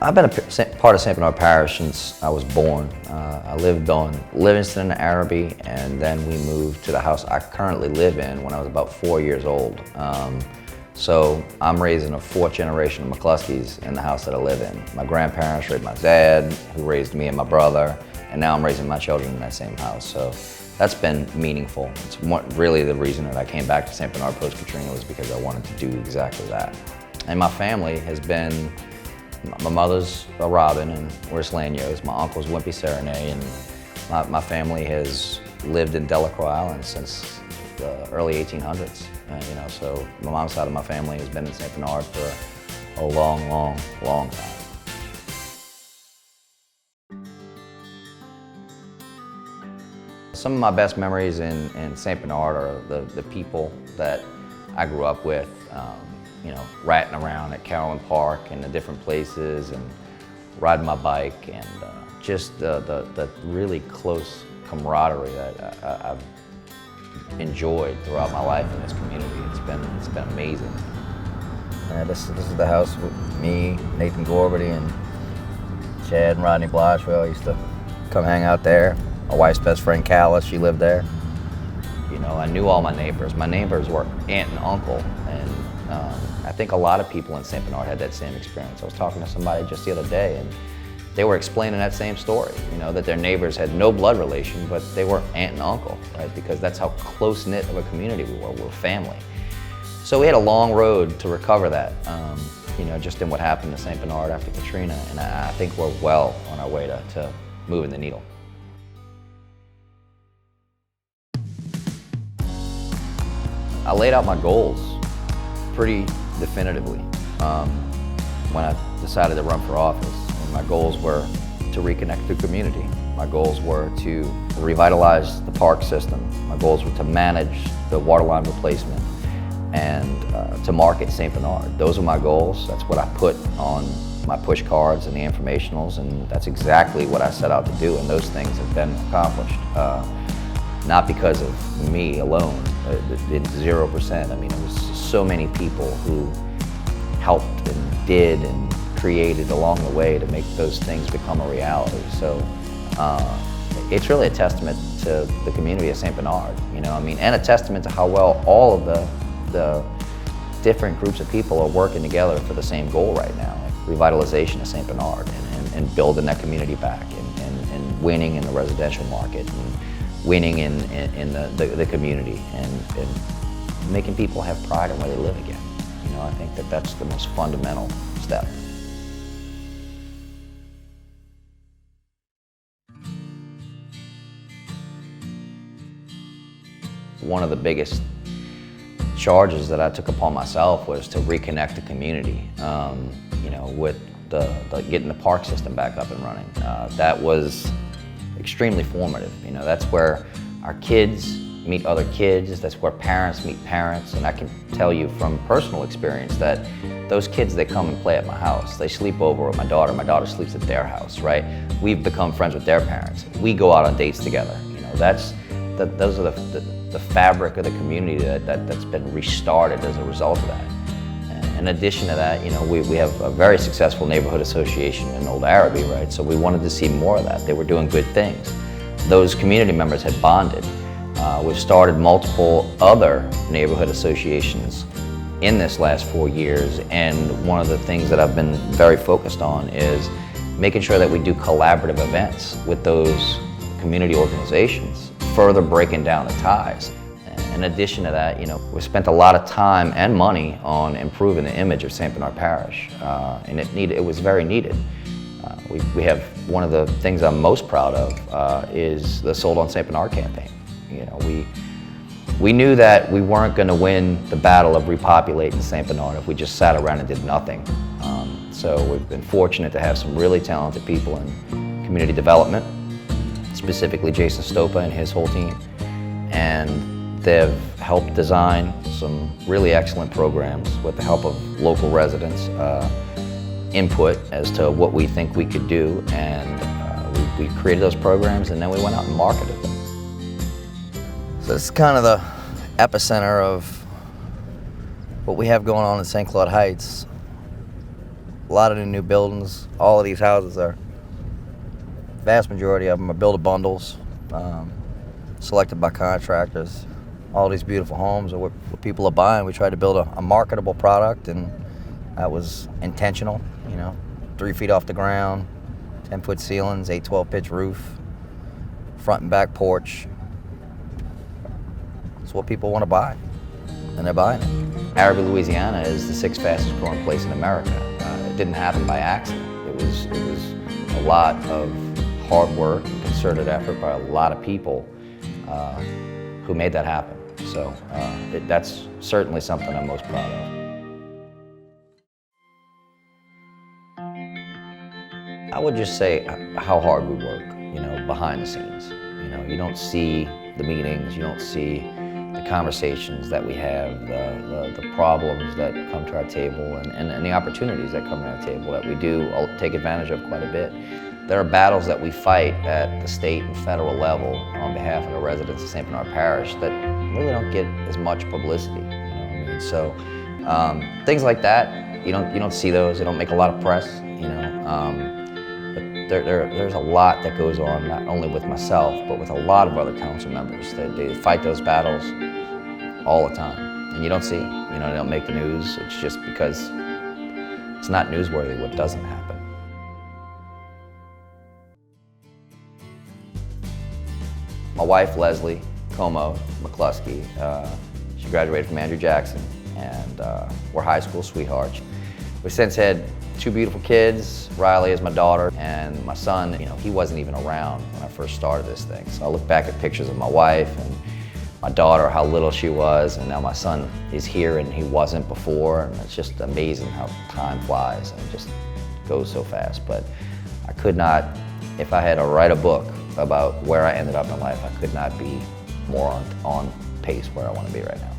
I've been a part of St. Bernard Parish since I was born. I lived on Livingston and Araby, and then we moved to the house I currently live in when I was about 4 years old. So I'm raising a fourth generation of McCloskeys in the house that I live in. My grandparents raised my dad, who raised me and my brother, and now I'm raising my children in that same house. So that's been meaningful. It's really the reason that I came back to St. Bernard post-Katrina was because I wanted to do exactly that. And my family has been, my mother's a Robin and we're Slanios. My uncle's Wimpy Serenay, and my family has lived in Delacroix Island since the early 1800s. So my mom's side of my family has been in St. Bernard for a long, long, long time. Some of my best memories in St. Bernard are the people that I grew up with. Ratting around at Carolyn Park and the different places and riding my bike, and just the really close camaraderie that I've enjoyed throughout my life in this community. It's been amazing. This is the house with me, Nathan Gorberty, and Chad and Rodney Blosh. We all used to come hang out there. My wife's best friend, Calla, she lived there. I knew all my neighbors. My neighbors were aunt and uncle, and I think a lot of people in St. Bernard had that same experience. I was talking to somebody just the other day, and they were explaining that same story, that their neighbors had no blood relation, but they were aunt and uncle, right? Because that's how close-knit of a community we were. We were family. So we had a long road to recover that, just in what happened to St. Bernard after Katrina, and I think we're well on our way to moving the needle. I laid out my goals pretty definitively when I decided to run for office. And my goals were to reconnect the community. My goals were to revitalize the park system. My goals were to manage the water line replacement and to market St. Bernard. Those are my goals. That's what I put on my push cards and the informationals, and that's exactly what I set out to do, and those things have been accomplished. Not because of me alone, 0%. I mean, it was so many people who helped and did and created along the way to make those things become a reality. So it's really a testament to the community of St. Bernard, and a testament to how well all of the different groups of people are working together for the same goal right now, like revitalization of St. Bernard and building that community back and winning in the residential market. And winning in the community and making people have pride in where they live again. I think that's the most fundamental step. One of the biggest charges that I took upon myself was to reconnect the community, with getting the park system back up and running. That was extremely formative. That's where our kids meet other kids, that's where parents meet parents, and I can tell you from personal experience that those kids, they come and play at my house. They sleep over with my daughter sleeps at their house, right? We've become friends with their parents. We go out on dates together. Those are the fabric of the community that's been restarted as a result of that. In addition to that, we have a very successful neighborhood association in Old Araby, right? So we wanted to see more of that. They were doing good things. Those community members had bonded. We've started multiple other neighborhood associations in this last 4 years, and one of the things that I've been very focused on is making sure that we do collaborative events with those community organizations, further breaking down the ties. In addition to that, we spent a lot of time and money on improving the image of St. Bernard Parish, and it was very needed. We have one of the things I'm most proud of is the Sold on St. Bernard campaign. We knew that we weren't going to win the battle of repopulating St. Bernard if we just sat around and did nothing. So we've been fortunate to have some really talented people in community development, specifically Jason Stopa and his whole team, and they've helped design some really excellent programs with the help of local residents, input as to what we think we could do, and we created those programs, and then we went out and marketed them. So this is kind of the epicenter of what we have going on in St. Claude Heights. A lot of the new buildings, all of these houses are, vast majority of them are build-a-bundles, selected by contractors. All these beautiful homes are what people are buying. We tried to build a marketable product, and that was intentional, 3 feet off the ground, 10-foot ceilings, 8-12 pitch roof, front and back porch. It's what people want to buy, and they're buying it. Arabi, Louisiana is the 6th fastest growing place in America. It didn't happen by accident. It was a lot of hard work and concerted effort by a lot of people who made that happen. So that's certainly something I'm most proud of. I would just say how hard we work, behind the scenes. You don't see the meetings, you don't see the conversations that we have, the problems that come to our table, and the opportunities that come to our table that we do take advantage of quite a bit. There are battles that we fight at the state and federal level on behalf of the residents of St. Bernard Parish that really don't get as much publicity. So things like that, you don't see those. They don't make a lot of press. But there's a lot that goes on, not only with myself, but with a lot of other council members. They fight those battles all the time, and you don't see. They don't make the news. It's just because it's not newsworthy what doesn't happen. My wife, Leslie McCloskey, she graduated from Andrew Jackson, and we're high school sweethearts. We've since had 2 beautiful kids. Riley is my daughter, and my son, he wasn't even around when I first started this thing. So I look back at pictures of my wife and my daughter, how little she was, and now my son is here and he wasn't before, and it's just amazing how time flies and it just goes so fast. But I could not, if I had to write a book about where I ended up in life, I could not be more on pace where I want to be right now.